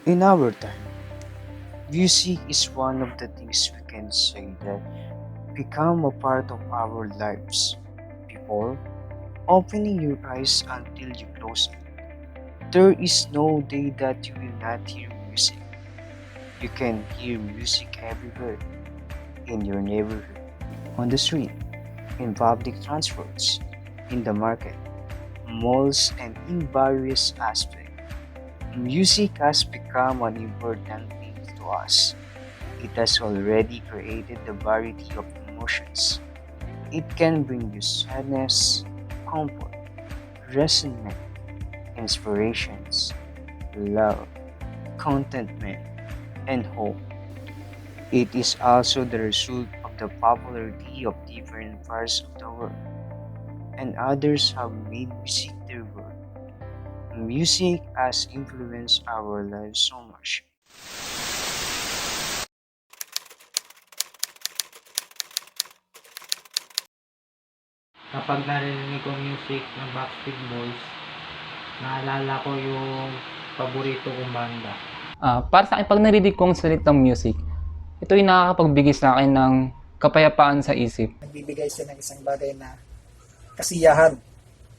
In our time, music is one of the things we can say that become a part of our lives. Before opening your eyes until you close it, there is no day that you will not hear music. You can hear music everywhere, in your neighborhood, on the street, in public transports, in the market, malls, and in various aspects. Music has become an important thing to us. It has already created a variety of emotions. It can bring you sadness, comfort, resentment, inspirations, love, contentment, and hope. It is also the result of the popularity of different parts of the world, and others have made music their world. Music has influenced our lives so much. Kapag narinig ko music ng Backstreet Boys, naalala ko yung paborito kong banda. Para sa akin, pag narinig kong salitang music, ito yung nakakapagbigay sa akin ng kapayapaan sa isip. Nagbibigay siya ng isang bagay na kasiyahan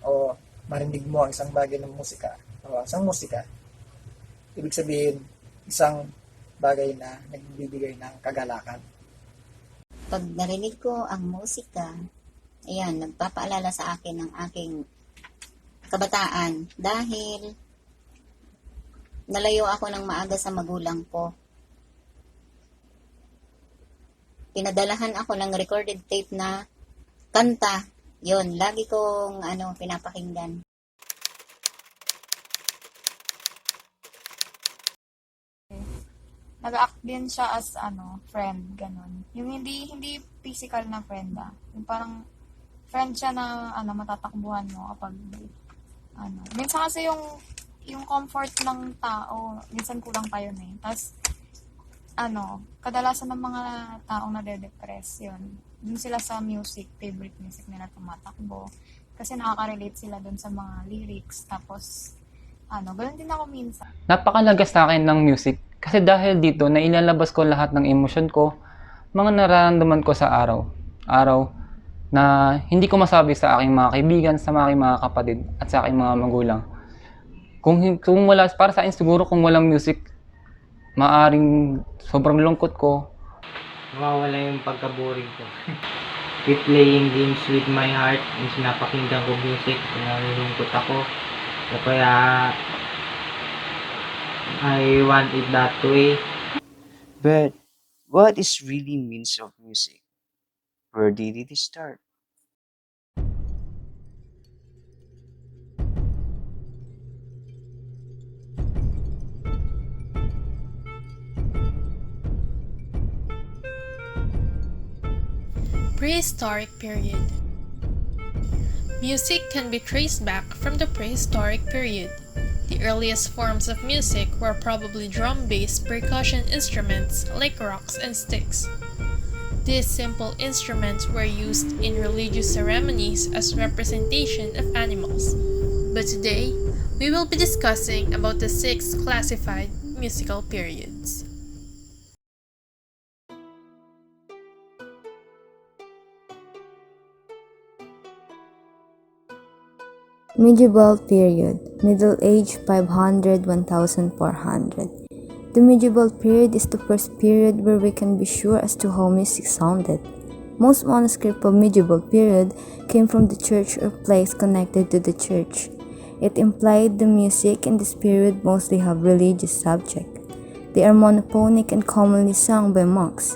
o marinig mo ang isang bagay ng musika o isang musika. Ibig sabihin, isang bagay na nagbibigay ng kagalakan. Pag narinig ko ang musika, ayan, nagpapaalala sa akin ng aking kabataan dahil nalayo ako ng maaga sa magulang ko. Pinadalahan ako ng recorded tape na kanta. Yun, lagi kong pinapakinggan. Nag-act din siya as friend, ganun. Yung hindi physical na friend yung parang friend siya na matatakbuhan mo kapag minsan kasi yung comfort ng tao, minsan kulang pa yun eh. Tapos kadalasan ng mga taong nade-depress yun. Dun sila sa music, favorite music nila tumatakbo. Kasi nakaka-relate sila dun sa mga lyrics. Tapos ganun din ako minsan. Napakalaga sa akin ng music kasi dahil dito na ilalabas ko lahat ng emosyon ko, mga nararamdaman ko sa araw na hindi ko masabi sa aking mga kaibigan, sa aking mga kapatid at sa aking mga magulang. Kung wala, para sa akin siguro kung walang music, maaring sobrang lungkot ko. Nawawala yung pagka-boring ko. Keep playing games with my heart. Yung sinapakinggan ko music, nalulungkot ako. O kaya I want it that way. But what is really means of music? Where did it start? Prehistoric period. Music can be traced back from the prehistoric period. The earliest forms of music were probably drum-based percussion instruments like rocks and sticks. These simple instruments were used in religious ceremonies as representation of animals. But today, we will be discussing about the 6 classified musical periods. Medieval period, Middle Age 500–1400. The medieval period is the first period where we can be sure as to how music sounded. Most manuscripts of medieval period came from the church or place connected to the church. It implied the music in this period mostly have religious subject. They are monophonic and commonly sung by monks.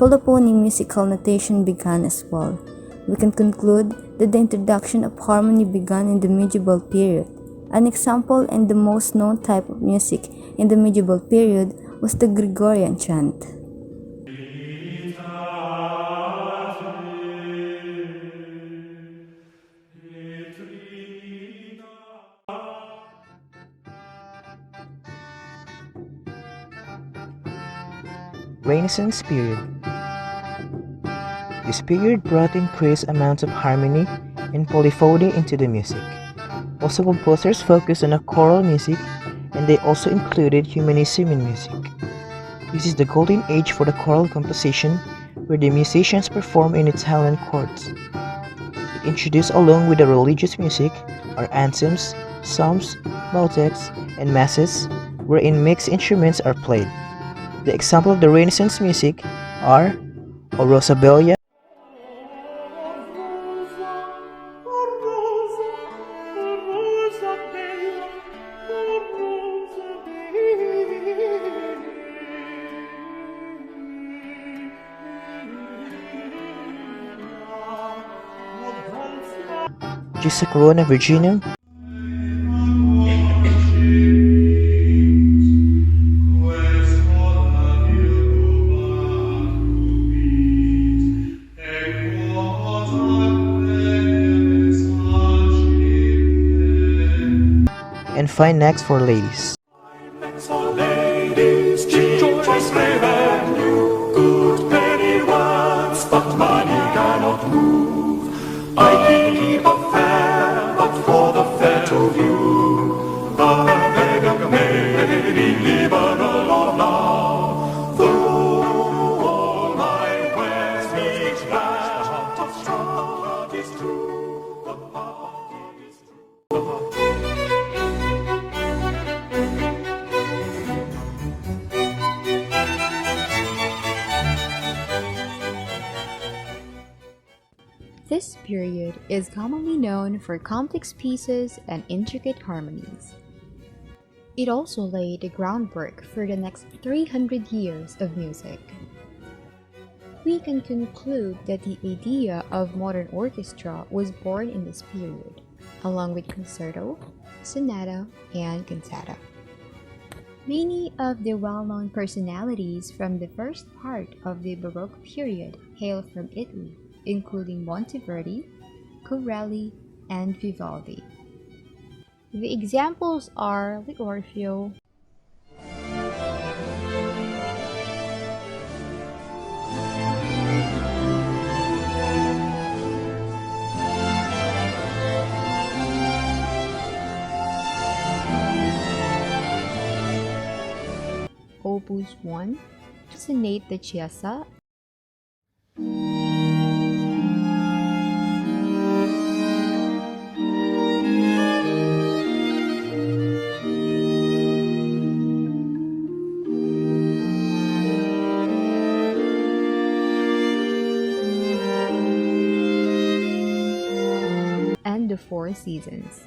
Polyphonic musical notation began as well. We can conclude that the introduction of harmony began in the medieval period. An example and the most known type of music in the medieval period was the Gregorian chant. Renaissance period. This period brought increased amounts of harmony and polyphony into the music. Also, composers focused on a choral music and they also included humanism in music. This is the golden age for the choral composition, where the musicians perform in Italian chords. It introduced, along with the religious music, are anthems, psalms, motets, and masses, wherein mixed instruments are played. The example of the Renaissance music are O Rosabella, Gisa Corona Virginum, and Fine Next for Ladies. For ladies, choice may value, good penny once, but money cannot move. I keep a fair, but for the fair to view, I beg of may be even alone now. Though all my wares each that of heart is true, the heart is true. This period is commonly known for complex pieces and intricate harmonies. It also laid the groundwork for the next 300 years of music. We can conclude that the idea of modern orchestra was born in this period, along with concerto, sonata, and cantata. Many of the well-known personalities from the first part of the Baroque period hail from Italy, including Monteverdi, Corelli, and Vivaldi. The examples are the Orfeo, Opus 1, Sonate de Chiesa, and the Four Seasons.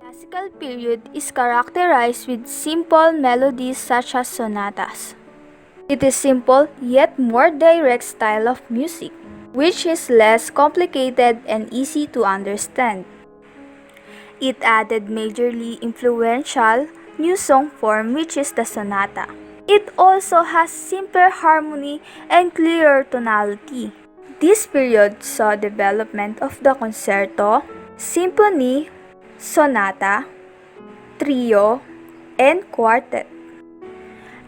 Classical period is characterized with simple melodies such as sonatas. It is simple yet more direct style of music, which is less complicated and easy to understand. It added majorly influential new song form, which is the sonata. It also has simpler harmony and clearer tonality. This period saw development of the concerto, symphony, sonata, trio, and quartet.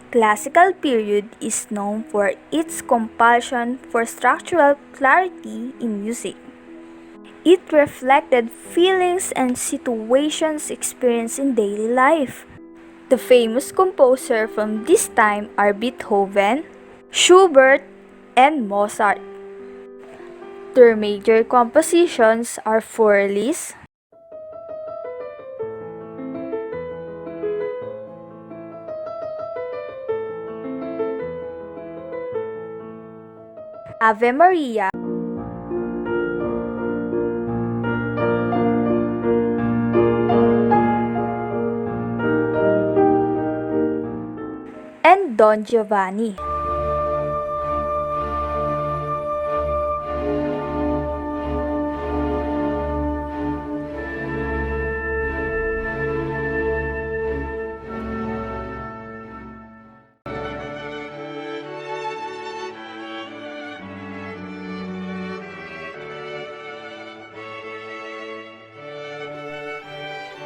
Classical period is known for its compulsion for structural clarity in music. It reflected feelings and situations experienced in daily life. The famous composer from this time are Beethoven, Schubert, and Mozart. Their major compositions are Furlis, Ave Maria, and Don Giovanni.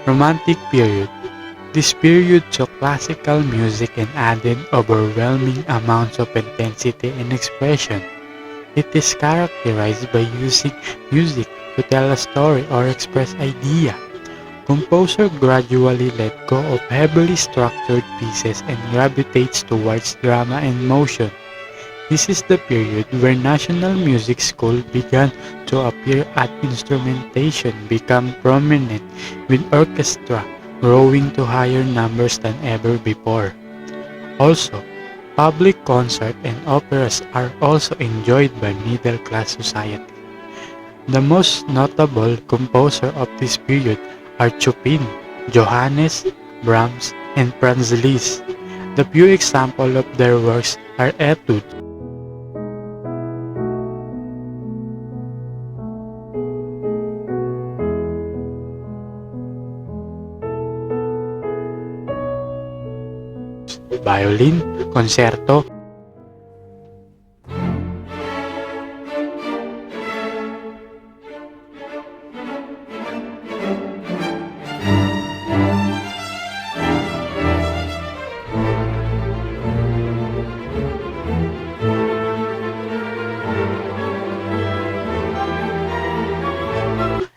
Romantic period. This period saw classical music and added overwhelming amounts of intensity and expression. It is characterized by using music to tell a story or express idea. Composer gradually let go of heavily structured pieces and gravitates towards drama and motion. This is the period where national music school began to appear and instrumentation became prominent, with orchestra growing to higher numbers than ever before. Also, public concert and operas are also enjoyed by middle-class society. The most notable composer of this period are Chopin, Johannes, Brahms, and Franz Liszt. The few examples of their works are etudes, violin, concerto,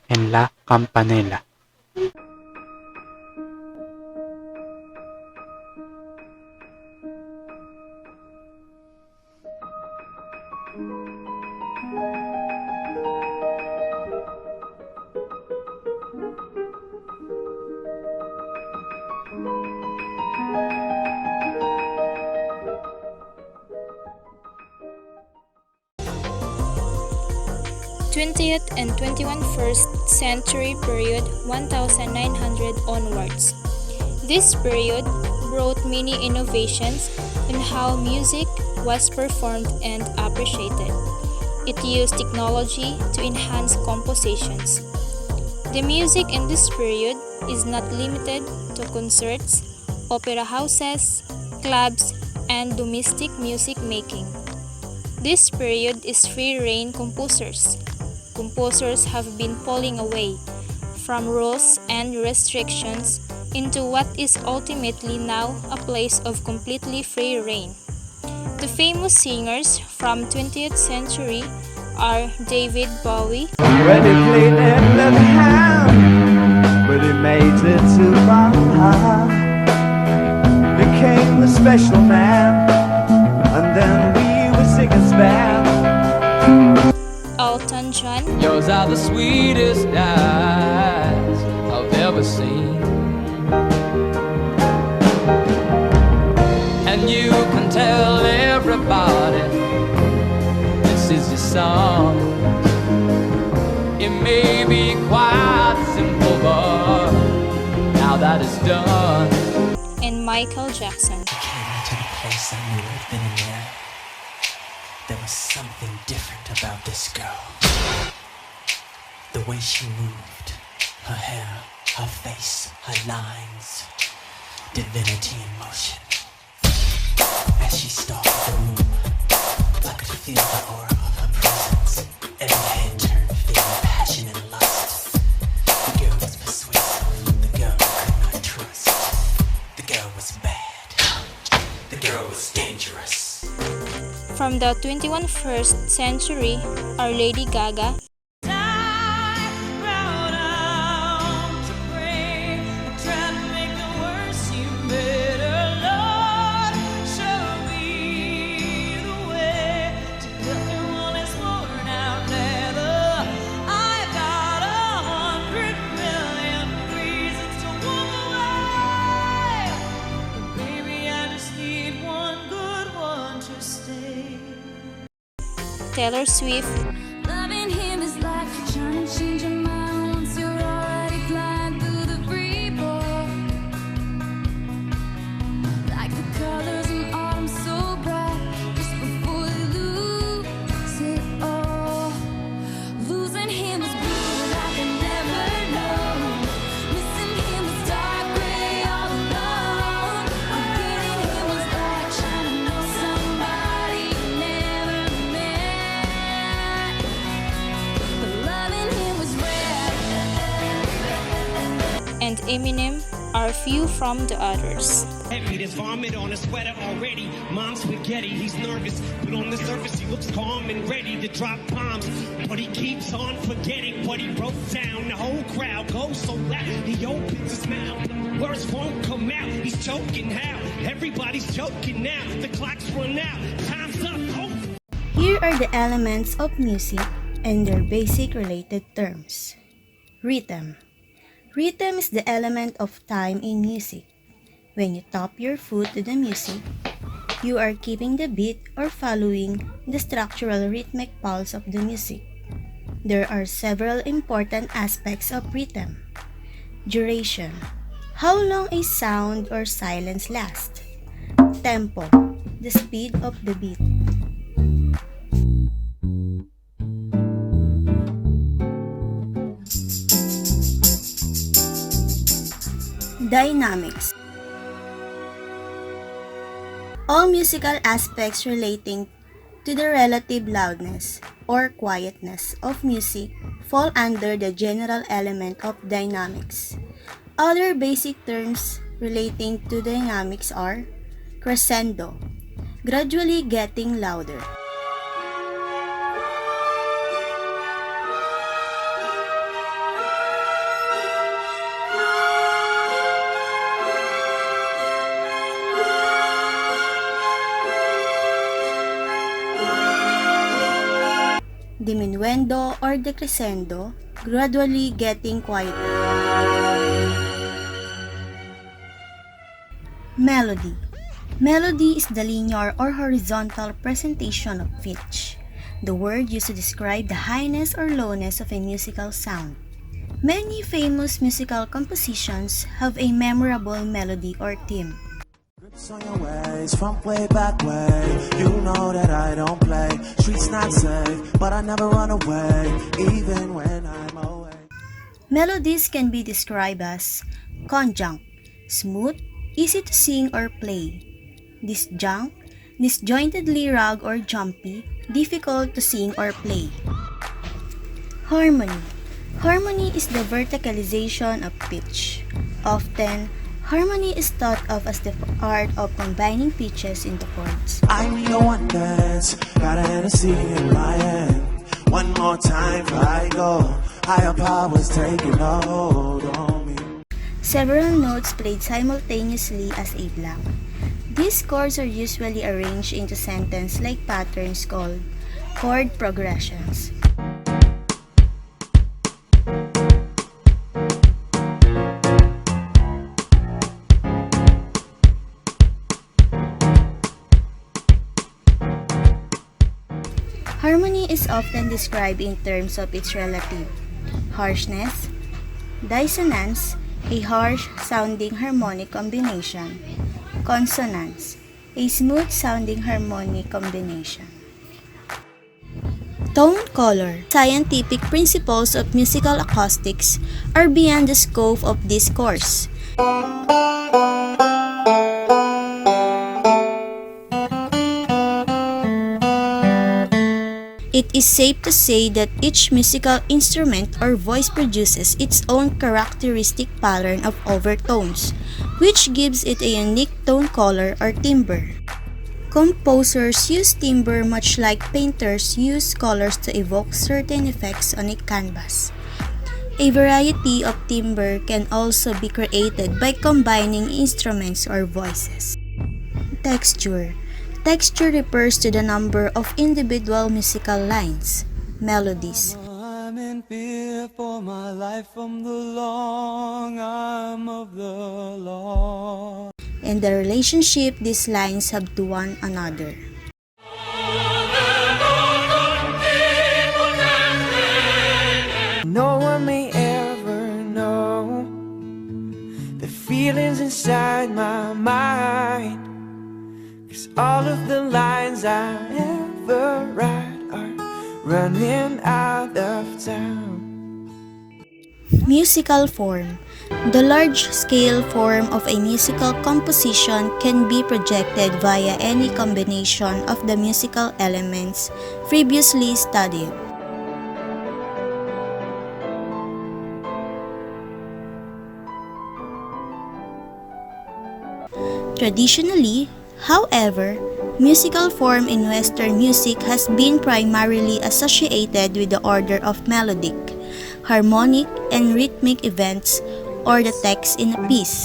and la campanella. Twentieth and 21st century period 1900 onwards. This period brought many innovations in how music was performed and appreciated. It used technology to enhance compositions. The music in this period is not limited to concerts, opera houses, clubs, and domestic music making. This period is free-rein composers. Composers have been pulling away from rules and restrictions into what is ultimately now a place of completely free reign. The famous singers from 20th century are David Bowie, when he played that left hand, but he made it too far, became the special man, and then we were singing band. Elton John, Yours are the sweetest eyes I've ever seen, and you can tell everybody this is your song. It may be quite simple, but now that it's done. and Michael Jackson. To the place I knew I'd been in there. There was something different about this girl. The way she moved, her hair, her face, her lines, divinity in motion. As she stalked the room, I could feel the aura of her presence. Every head turned, feeling passion and lust. The girl was persuasive, the girl I could not trust. The girl was bad, the girl was dangerous. From the 21st century are Lady Gaga, Taylor Swift, Loving him is like trying to change your mind once you're already flying through the freeway. Like the colors in autumn so bright, just before you lose it all. Losing him is blue like I never know. Missing him is dark gray all alone. Forgetting him was like trying to know somebody you never met. Eminem are few from the others. Heavy, there's vomit on his sweater already. Mom's spaghetti, he's nervous, but on the surface he looks calm and ready to drop bombs. But he keeps on forgetting what he wrote down. The whole crowd goes so loud, he opens his mouth. Words won't come out, he's choking how? Everybody's choking now, the clock's run out, time's up. Oh. Here are the elements of music and their basic related terms. Rhythm. Rhythm is the element of time in music. When you tap your foot to the music, you are keeping the beat or following the structural rhythmic pulse of the music. There are several important aspects of rhythm. Duration. How long a sound or silence lasts. Tempo. The speed of the beat. Dynamics. All musical aspects relating to the relative loudness or quietness of music fall under the general element of dynamics. Other basic terms relating to dynamics are crescendo, gradually getting louder. Diminuendo or decrescendo, gradually getting quieter. Melody. Melody is the linear or horizontal presentation of pitch, the word used to describe the highness or lowness of a musical sound. Many famous musical compositions have a memorable melody or theme. On your ways, from way back way, you know that I don't play. Streets not safe, but I never run away, even when I'm away. Melodies can be described as conjunct, smooth, easy to sing or play. Disjunct, disjointedly rugged or jumpy, difficult to sing or play. Harmony. Harmony is the verticalization of pitch. Often, harmony is thought of as the art of combining pitches into chords. I need a one dance, got a Hennessy in my hand. One more time before I go, higher powers taking a hold on me. Several notes played simultaneously as a block. These chords are usually arranged into sentence-like patterns called chord progressions. Harmony is often described in terms of its relative harshness, dissonance, a harsh-sounding harmonic combination, consonance, a smooth-sounding harmonic combination. Tone color. Scientific principles of musical acoustics are beyond the scope of this course. It is safe to say that each musical instrument or voice produces its own characteristic pattern of overtones, which gives it a unique tone color or timbre. Composers use timbre much like painters use colors to evoke certain effects on a canvas. A variety of timbre can also be created by combining instruments or voices. Texture. Texture refers to the number of individual musical lines, melodies, I'm in fear for my life from the long arm of the law, and the relationship these lines have to one another. No one may ever know the feelings inside my mind, 'cause all of the lines I ever write are running out of time. Musical form. The large-scale form of a musical composition can be projected via any combination of the musical elements previously studied. Traditionally, however, musical form in Western music has been primarily associated with the order of melodic, harmonic, and rhythmic events or the text in a piece.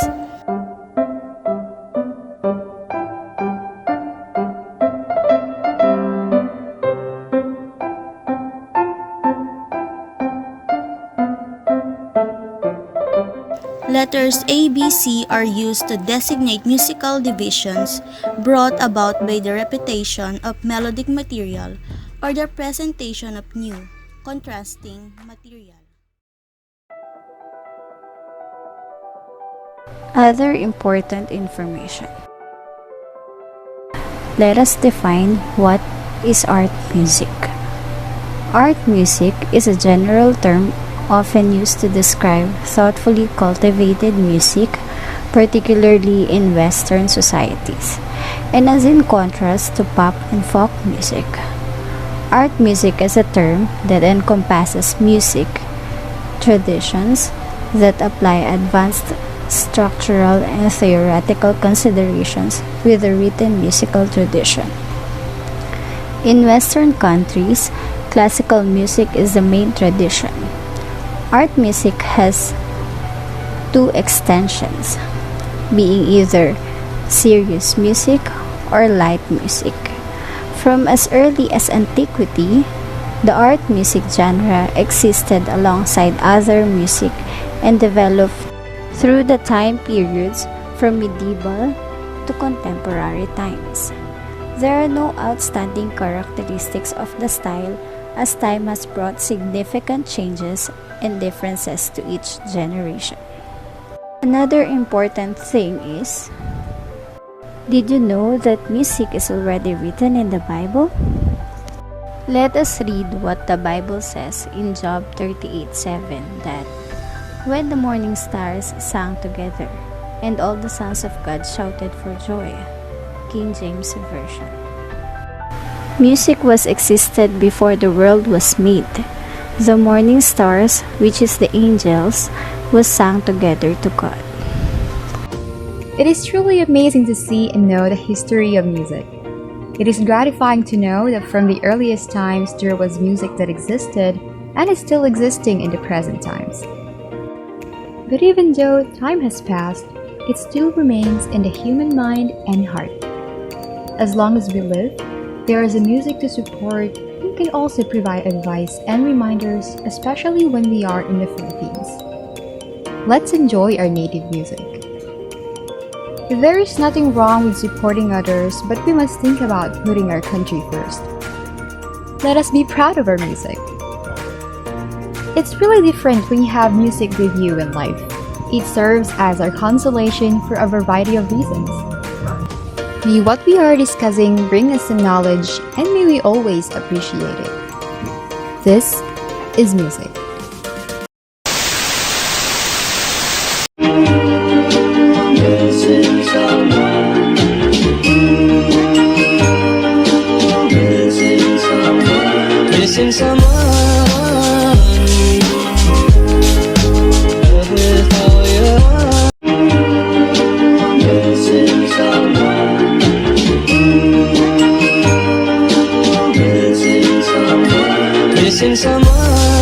Letters A, B, C are used to designate musical divisions brought about by the repetition of melodic material or the presentation of new, contrasting material. Other important information. Let us define what is art music. Art music is a general term often used to describe thoughtfully cultivated music, particularly in Western societies, and as in contrast to pop and folk music. Art music is a term that encompasses music traditions that apply advanced structural and theoretical considerations with the written musical tradition. In Western countries, classical music is the main tradition. Art music has two extensions, being either serious music or light music. From as early as antiquity, the art music genre existed alongside other music and developed through the time periods from medieval to contemporary times. There are no outstanding characteristics of the style, as time has brought significant changes and differences to each generation. Another important thing is, did you know that music is already written in the Bible? Let us read what the Bible says in Job 38:7, that when the morning stars sang together, and all the sons of God shouted for joy. King James Version. Music existed before the world was made. The morning stars, which is the angels, was sung together to God. It is truly amazing to see and know the history of music. It is gratifying to know that from the earliest times there was music that existed and is still existing in the present times. But even though time has passed, it still remains in the human mind and heart. As long as we live, there is a music to support and can also provide advice and reminders, especially when we are in the Philippines. Let's enjoy our native music. There is nothing wrong with supporting others, but we must think about putting our country first. Let us be proud of our music. It's really different when you have music with you in life. It serves as our consolation for a variety of reasons. May what we are discussing bring us some knowledge, and may we always appreciate it. This is music. Missing someone. Missing someone.